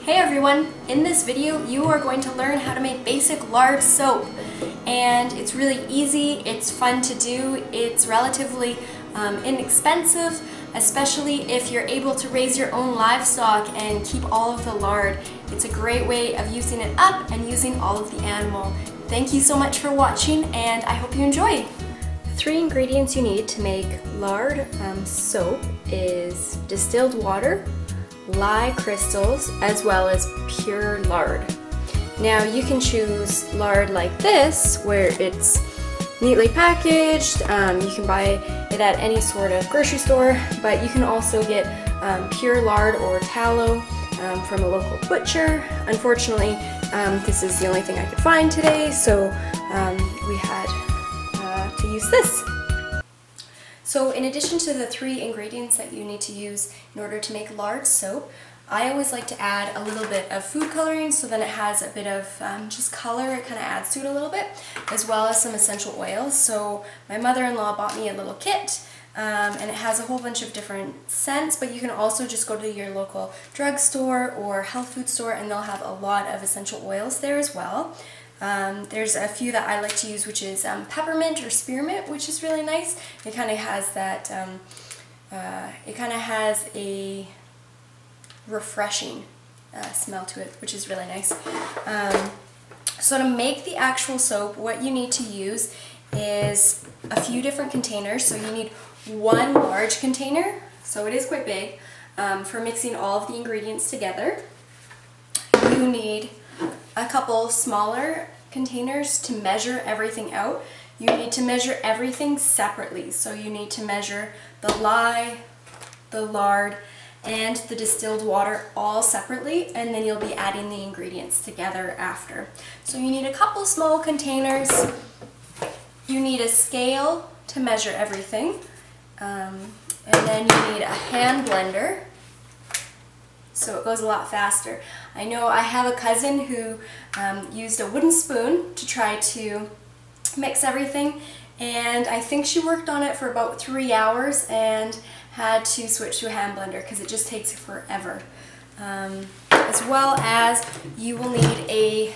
Hey everyone! In this video you are going to learn how to make basic lard soap, and it's really easy, it's fun to do, it's relatively inexpensive, especially if you're able to raise your own livestock and keep all of the lard. It's a great way of using it up and using all of the animal. Thank you so much for watching, and I hope you enjoy! The 3 ingredients you need to make lard soap is distilled water, lye crystals, as well as pure lard. Now you can choose lard like this, where it's neatly packaged. You can buy it at any sort of grocery store, but you can also get pure lard or tallow from a local butcher. Unfortunately, this is the only thing I could find today, so we had to use this. So in addition to the 3 ingredients that you need to use in order to make lard soap, I always like to add a little bit of food coloring, so then it has a bit of just color. It kind of adds to it a little bit, as well as some essential oils. So my mother-in-law bought me a little kit, and it has a whole bunch of different scents, but you can also just go to your local drugstore or health food store and they'll have a lot of essential oils there as well. There's a few that I like to use, which is peppermint or spearmint, which is really nice. It kind of has that, it kind of has a refreshing smell to it, which is really nice. So to make the actual soap, what you need to use is a few different containers. So you need 1 large container, so it is quite big, for mixing all of the ingredients together. You need a couple smaller containers to measure everything out. You need to measure everything separately. So you need to measure the lye, the lard, and the distilled water all separately, and then you'll be adding the ingredients together after. So you need a couple small containers. You need a scale to measure everything, and then you need a hand blender, so it goes a lot faster. I know I have a cousin who used a wooden spoon to try to mix everything, and I think she worked on it for about 3 hours and had to switch to a hand blender because it just takes forever. As well as you will need a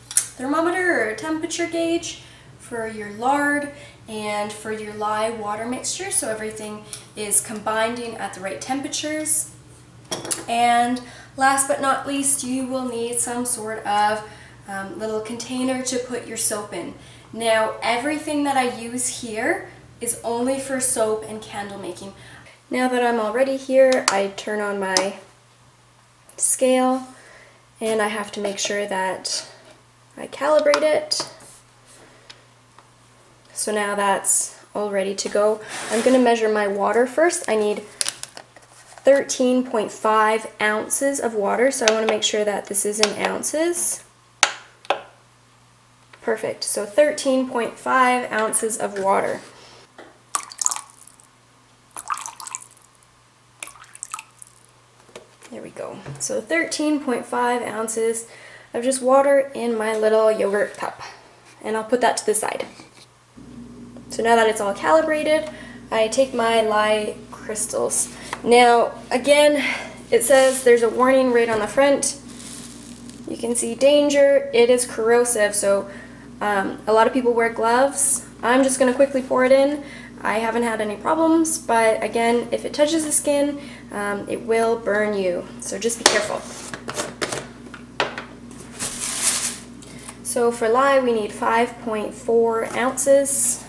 thermometer or a temperature gauge for your lard and for your lye water mixture, so everything is combining at the right temperatures. And last but not least, you will need some sort of little container to put your soap in. Now, everything that I use here is only for soap and candle making. Now that I'm already here, I turn on my scale and I have to make sure that I calibrate it. So now that's all ready to go. I'm going to measure my water first. I need 13.5 ounces of water, so I want to make sure that this is in ounces. Perfect, so 13.5 ounces of water. There we go. So 13.5 ounces of just water in my little yogurt cup. And I'll put that to the side. So now that it's all calibrated, I take my lye crystals. Now, again, it says there's a warning right on the front. You can see danger, it is corrosive, so a lot of people wear gloves. I'm just going to quickly pour it in. I haven't had any problems, but again, if it touches the skin, it will burn you, so just be careful. So for lye, we need 5.4 ounces.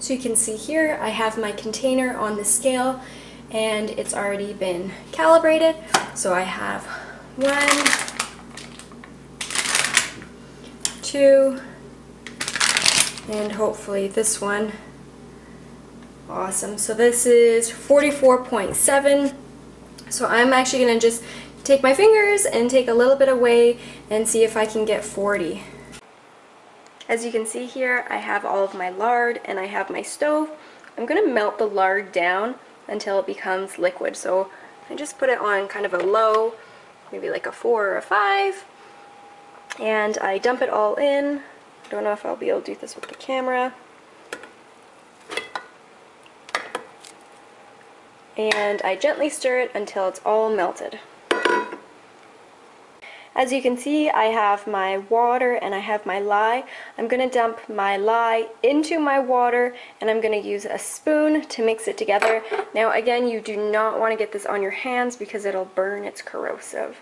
So you can see here I have my container on the scale and it's already been calibrated. So I have 1, 2, and hopefully this one. Awesome. So this is 44.7. So I'm actually going to just take my fingers and take a little bit away and see if I can get 40. As you can see here, I have all of my lard and I have my stove. I'm going to melt the lard down until it becomes liquid. So I just put it on kind of a low, maybe like a 4 or a 5, and I dump it all in. I don't know if I'll be able to do this with the camera. And I gently stir it until it's all melted. As you can see, I have my water and I have my lye. I'm going to dump my lye into my water, and I'm going to use a spoon to mix it together. Now again, you do not want to get this on your hands because it'll burn, it's corrosive.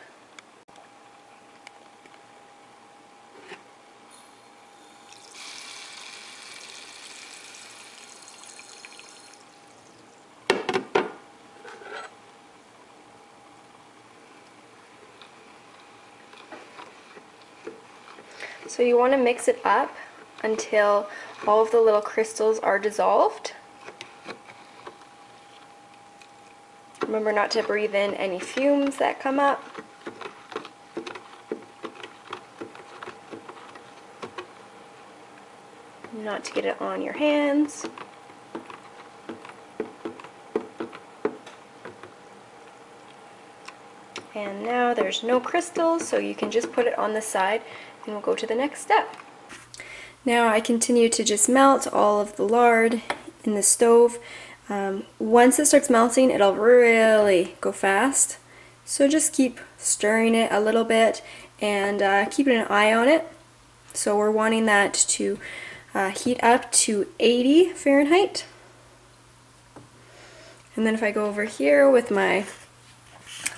So you want to mix it up until all of the little crystals are dissolved. Remember not to breathe in any fumes that come up. Not to get it on your hands. And now there's no crystals, so you can just put it on the side, and we'll go to the next step. Now I continue to just melt all of the lard in the stove. Once it starts melting, it'll really go fast. So just keep stirring it a little bit and keeping an eye on it. So we're wanting that to heat up to 80 Fahrenheit. And then if I go over here with my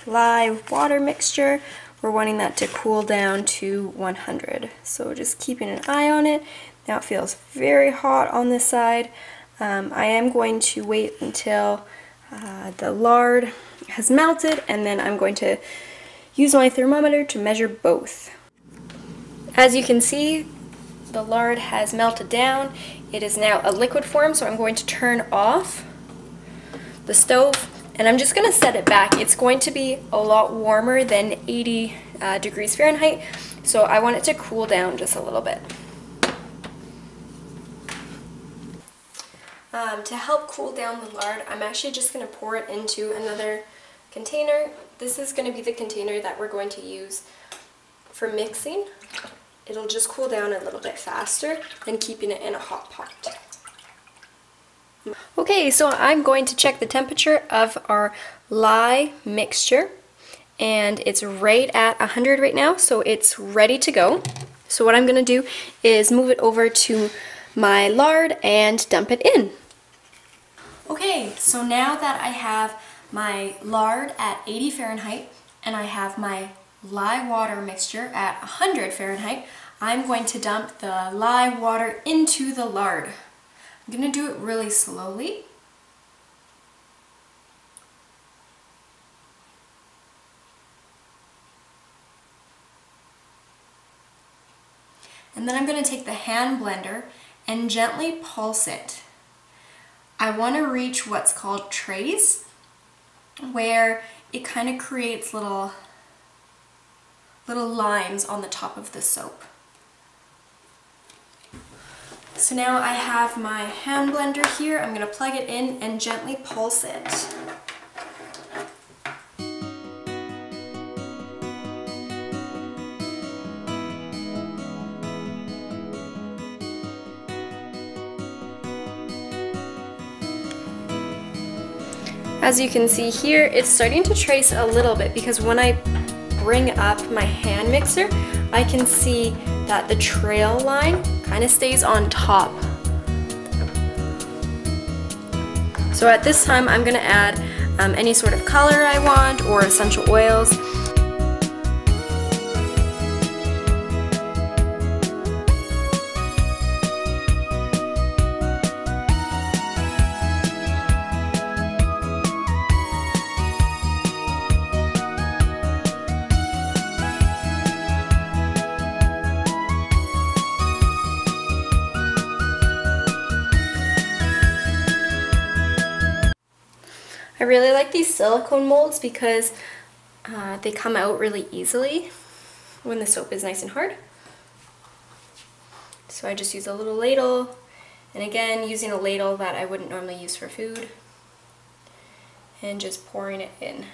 lye water mixture, we're wanting that to cool down to 100. So just keeping an eye on it. Now it feels very hot on this side. I am going to wait until the lard has melted, and then I'm going to use my thermometer to measure both. As you can see, the lard has melted down. It is now a liquid form, so I'm going to turn off the stove. And I'm just going to set it back. It's going to be a lot warmer than 80 degrees Fahrenheit, so I want it to cool down just a little bit. To help cool down the lard, I'm actually just going to pour it into another container. This is going to be the container that we're going to use for mixing. It'll just cool down a little bit faster than keeping it in a hot pot. Okay, so I'm going to check the temperature of our lye mixture, and it's right at 100 right now, so it's ready to go. So what I'm going to do is move it over to my lard and dump it in. Okay, so now that I have my lard at 80 Fahrenheit and I have my lye water mixture at 100 Fahrenheit, I'm going to dump the lye water into the lard. I'm going to do it really slowly. And then I'm going to take the hand blender and gently pulse it. I want to reach what's called trace, where it kind of creates little lines on the top of the soap. So now I have my hand blender here. I'm going to plug it in and gently pulse it. As you can see here, it's starting to trace a little bit because when I bring up my hand mixer, I can see that the trail line kind of stays on top. So at this time, I'm going to add any sort of color I want or essential oils. I really like these silicone molds because they come out really easily when the soap is nice and hard. So I just use a little ladle And again, using a ladle that I wouldn't normally use for food, and just pouring it in.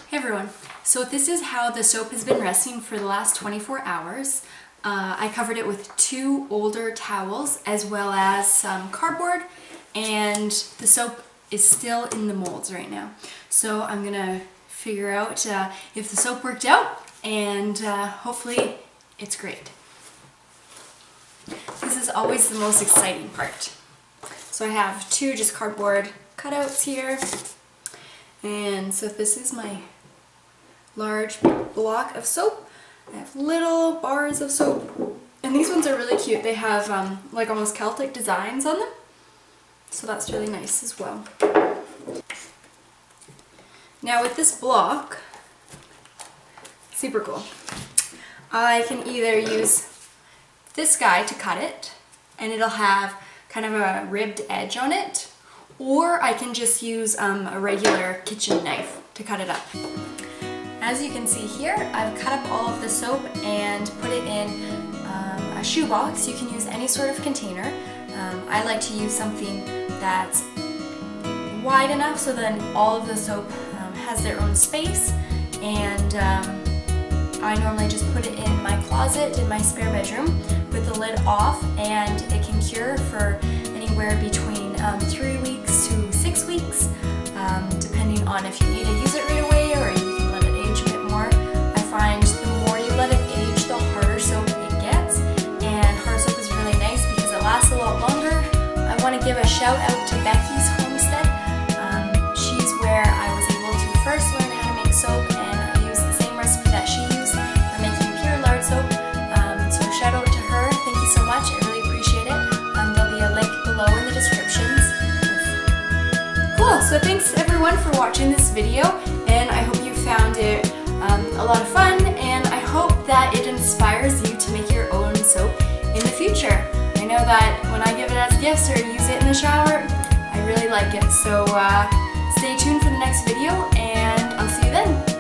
Hey everyone, so this is how the soap has been resting for the last 24 hours. I covered it with 2 older towels as well as some cardboard, and the soap is still in the molds right now. So I'm gonna figure out if the soap worked out, and hopefully it's great. This is always the most exciting part. So I have 2 just cardboard cutouts here, and so this is my large block of soap. I have little bars of soap, and these ones are really cute. They have like almost Celtic designs on them, so that's really nice as well. Now with this block, super cool, I can either use this guy to cut it, and it'll have kind of a ribbed edge on it, or I can just use a regular kitchen knife to cut it up. As you can see here, I've cut up all of the soap and put it in a shoebox. You can use any sort of container. I like to use something that's wide enough so then all of the soap has their own space, and I normally just put it in my closet in my spare bedroom with the lid off, and it can cure for anywhere between 3 weeks to 6 weeks, depending on if you need to use it right away or you can let it age a bit more. I find the more you let it age, the harder soap it gets, and hard soap is really nice because it lasts a lot longer. I want to give a shout out to Becky's Homestead. She's where I was able to first learn how to make soap, and I use the same recipe that she used for making pure lard soap. So shout out to her. Thank you so much. I really appreciate it. There'll be a link below in the descriptions. Cool, so thanks everyone for watching this video, and I hope you found it a lot of fun, and I hope that it inspires you to make your own soap in the future. I know that when I give it as gifts or use it in the shower, I really like it, so stay tuned for the next video, and I'll see you then.